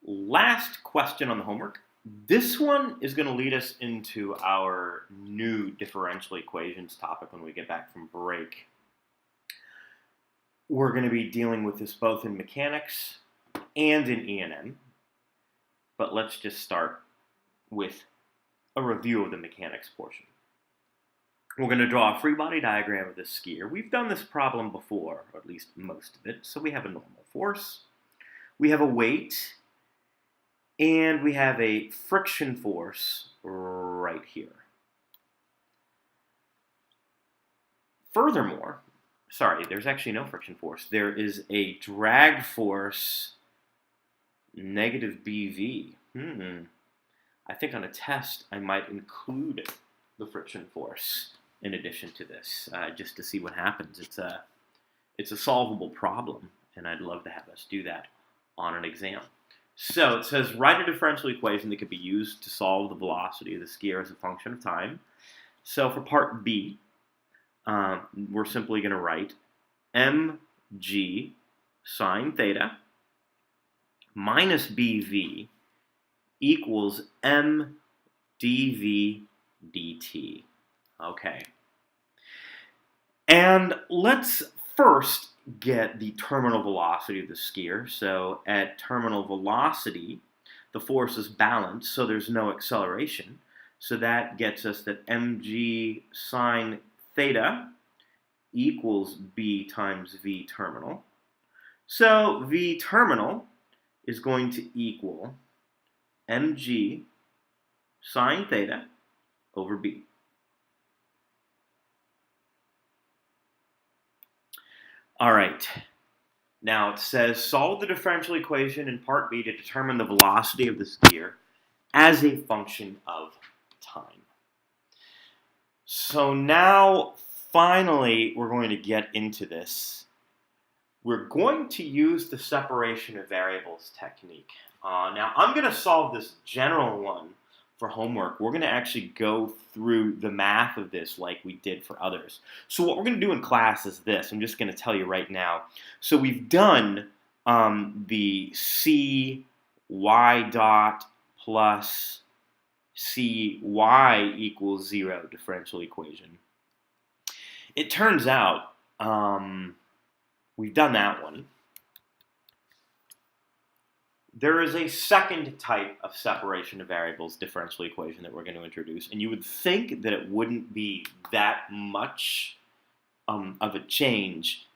Last question on the homework. This one is going to lead us into our new differential equations topic when we get back from break. We're going to be dealing with this both in mechanics and in E&M. But let's just start with a review of the mechanics portion. We're going to draw a free body diagram of this skier. We've done this problem before, or at least most of it. So we have a normal force, we have a weight, and we have a friction force right here. Furthermore, there's actually no friction force. There is a drag force, negative BV. I think on a test I might include the friction force in addition to this, just to see what happens. It's a solvable problem, and I'd love to have us do that on an exam. So it says, write a differential equation that could be used to solve the velocity of the skier as a function of time. So for part B, we're simply going to write mg sine theta minus bv equals m dv dt. Okay. And let's first get the terminal velocity of the skier. So at terminal velocity, the force is balanced, so there's no acceleration. So that gets us that mg sine theta equals b times v terminal. So v terminal is going to equal mg sine theta over b. All right, now it says solve the differential equation in part B to determine the velocity of the skier as a function of time. So now, finally, we're going to get into this. We're going to use the separation of variables technique. Now, I'm going to solve this general one for homework. We're going to actually go through the math of this like we did for others. So what we're going to do in class is this. I'm just going to tell you right now. So we've done the cy dot plus cy equals 0 differential equation. It turns out we've done that one. There is a second type of separation of variables differential equation that we're going to introduce, and you would think that it wouldn't be that much of a change.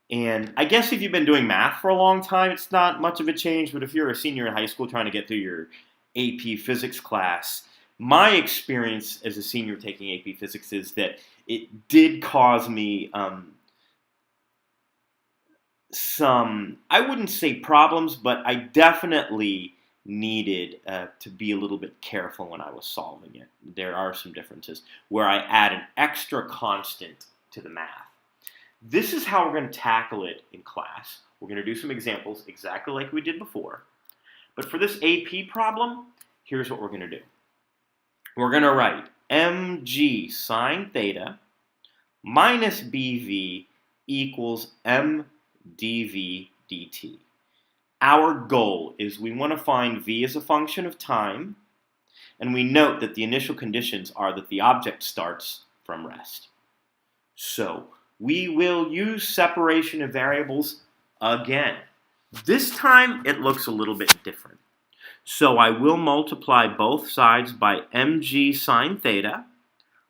And I guess if you've been doing math for a long time, it's not much of a change, but if you're a senior in high school trying to get through your AP physics class, my experience as a senior taking AP physics is that it did cause me some, I wouldn't say problems, but I definitely needed to be a little bit careful when I was solving it. There are some differences where I add an extra constant to the math. This is how we're going to tackle it in class. We're going to do some examples exactly like we did before. But for this AP problem, here's what we're going to do. We're going to write mg sine theta minus bv equals m dv dt. Our goal is we want to find v as a function of time, and we note that the initial conditions are that the object starts from rest. So we will use separation of variables again. This time it looks a little bit different. So I will multiply both sides by mg sine theta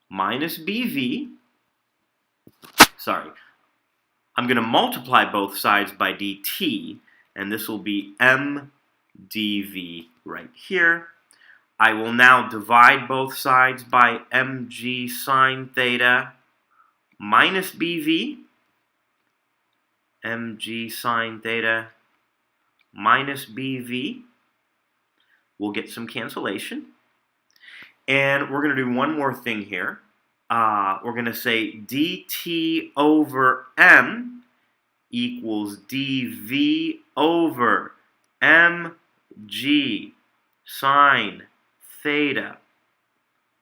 minus bv. I'm going to multiply both sides by dt, and this will be m dv right here. I will now divide both sides by mg sine theta minus bv, mg sine theta minus bv. We'll get some cancellation. And we're going to do one more thing here. We're going to say dt over m equals dv over mg sine theta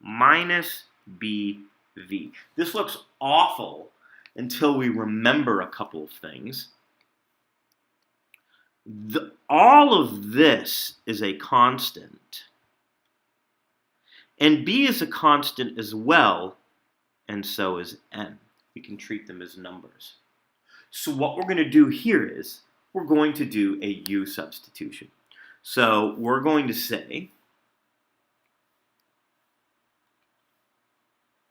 minus bv. This looks awful until we remember a couple of things. all of this is a constant. And b is a constant as well, and so is n. We can treat them as numbers. So what we're going to do here is we're going to do a u substitution. So we're going to say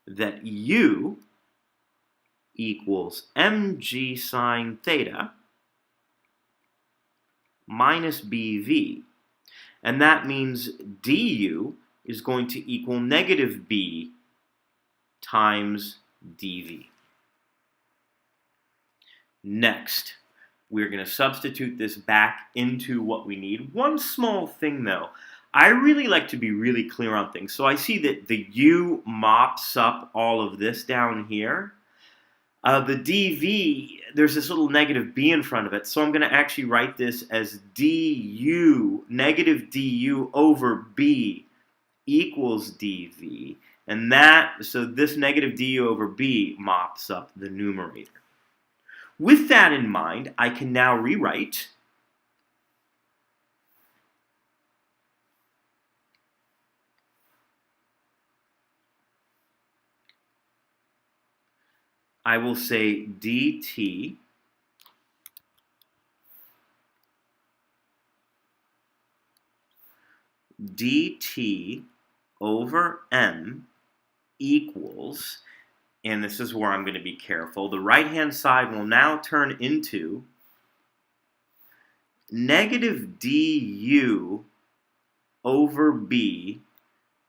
that u equals mg sine theta minus bv. And that means du is going to equal negative b times dv. Next, we're going to substitute this back into what we need. One small thing though, I really like to be really clear on things. So I see that the u mops up all of this down here. The dv, there's this little negative b in front of it, so I'm going to actually write this as du, negative du over b equals dv. And so this negative du over b mops up the numerator. With that in mind, I can now rewrite I will say dt over m equals, and this is where I'm going to be careful, the right-hand side will now turn into negative du over b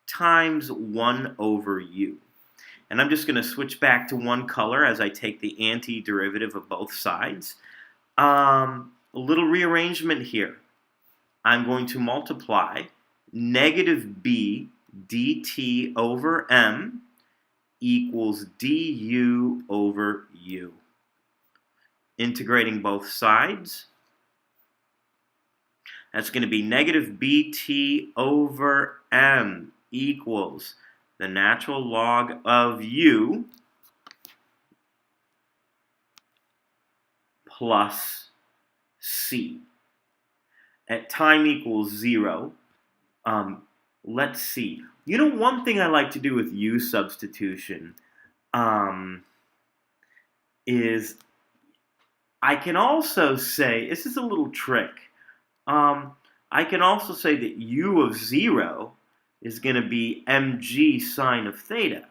times 1 over u. And I'm just going to switch back to one color as I take the antiderivative of both sides. A little rearrangement here. I'm going to multiply negative b dt over m equals du over u. Integrating both sides. That's going to be negative bt over m equals the natural log of u plus c. At time equals 0, let's see. You know, one thing I like to do with u substitution is I can also say, this is a little trick, I can also say that u of 0 is going to be mg sine of theta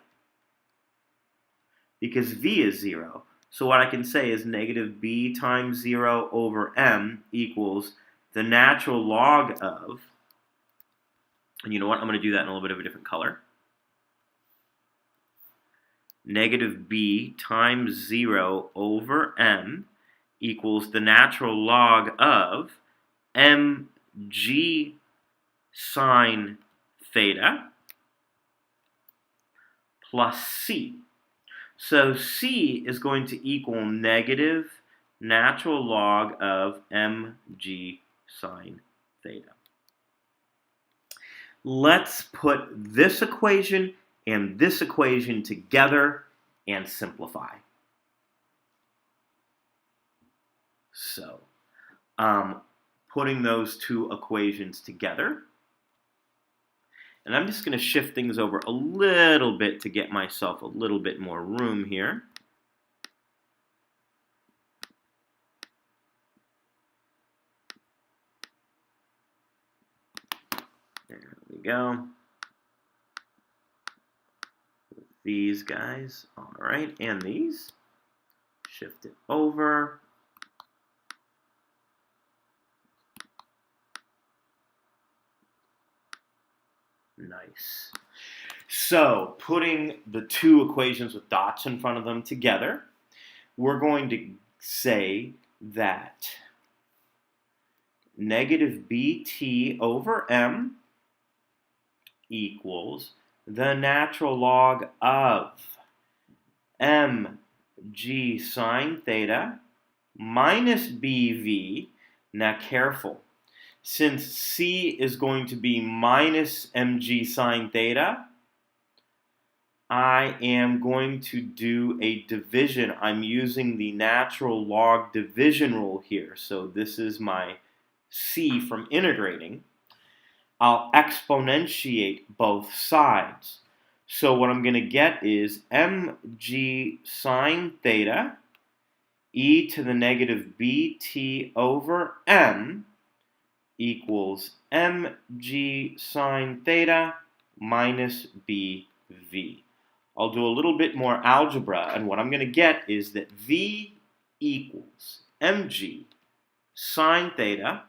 because v is 0. So what I can say is negative b times 0 over m equals the natural log of, and you know what, I'm going to do that in a little bit of a different color. Negative b times 0 over m equals the natural log of mg sine theta plus c. So c is going to equal negative natural log of mg sine theta. Let's put this equation and this equation together and simplify. So, putting those two equations together, and I'm just going to shift things over a little bit to get myself a little bit more room here. There we go. These guys, all right, and these. Shift it over. Nice. So, putting the two equations with dots in front of them together, we're going to say that negative bt over m equals the natural log of mg sine theta minus bv. Now careful. Since c is going to be minus mg sine theta, I am going to do a division. I'm using the natural log division rule here. So this is my c from integrating, I'll exponentiate both sides. So what I'm going to get is mg sine theta e to the negative bt over m equals mg sine theta minus bv. I'll do a little bit more algebra, and what I'm going to get is that v equals mg sine theta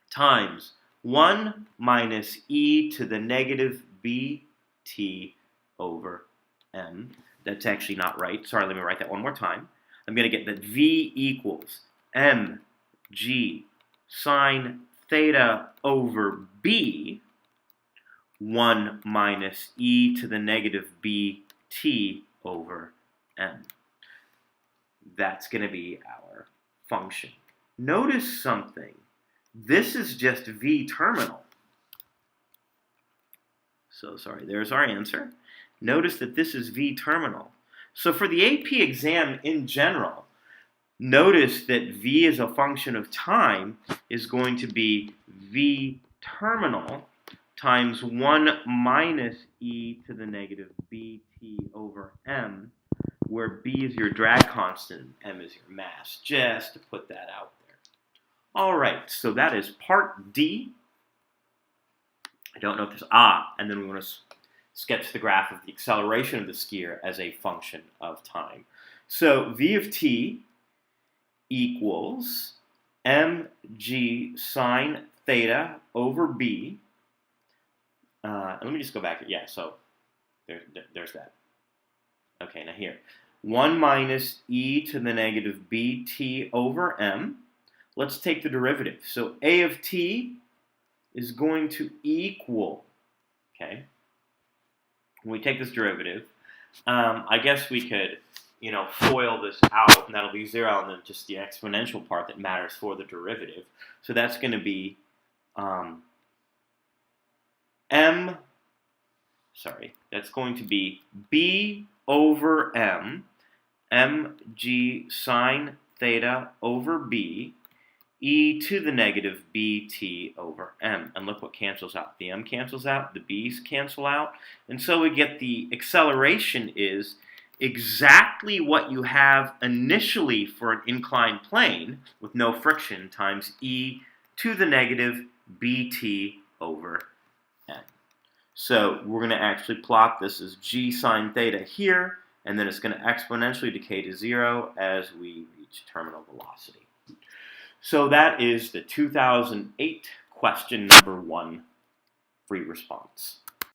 times 1 minus e to the negative bt over m. That's actually not right. Sorry, let me write that one more time. I'm going to get that v equals mg sine theta over b, 1 minus e to the negative bt over m. That's going to be our function. Notice something. This is just v terminal. So sorry, there's our answer. Notice that this is v terminal. So for the AP exam in general, notice that v as a function of time is going to be v terminal times 1 minus e to the negative bt over m, where b is your drag constant and m is your mass, just to put that out there. All right, so that is part D. I don't know if there's and then we want to sketch the graph of the acceleration of the skier as a function of time. So v of t equals mg sine theta over b. Let me just go back. Yeah, so there's that. Okay, now here. 1 minus e to the negative bt over m. Let's take the derivative. So a of t is going to equal, okay, when we take this derivative, I guess we could, FOIL this out, and that'll be 0, and then just the exponential part that matters for the derivative. So that's going to be that's going to be b over m, mg sine theta over b, e to the negative bt over m. And look what cancels out. The m cancels out, the b's cancel out, and so we get the acceleration is exactly what you have initially for an inclined plane with no friction times e to the negative bt over m. So we're going to actually plot this as g sine theta here, and then it's going to exponentially decay to 0 as we reach terminal velocity. So that is the 2008 question number 1 free response.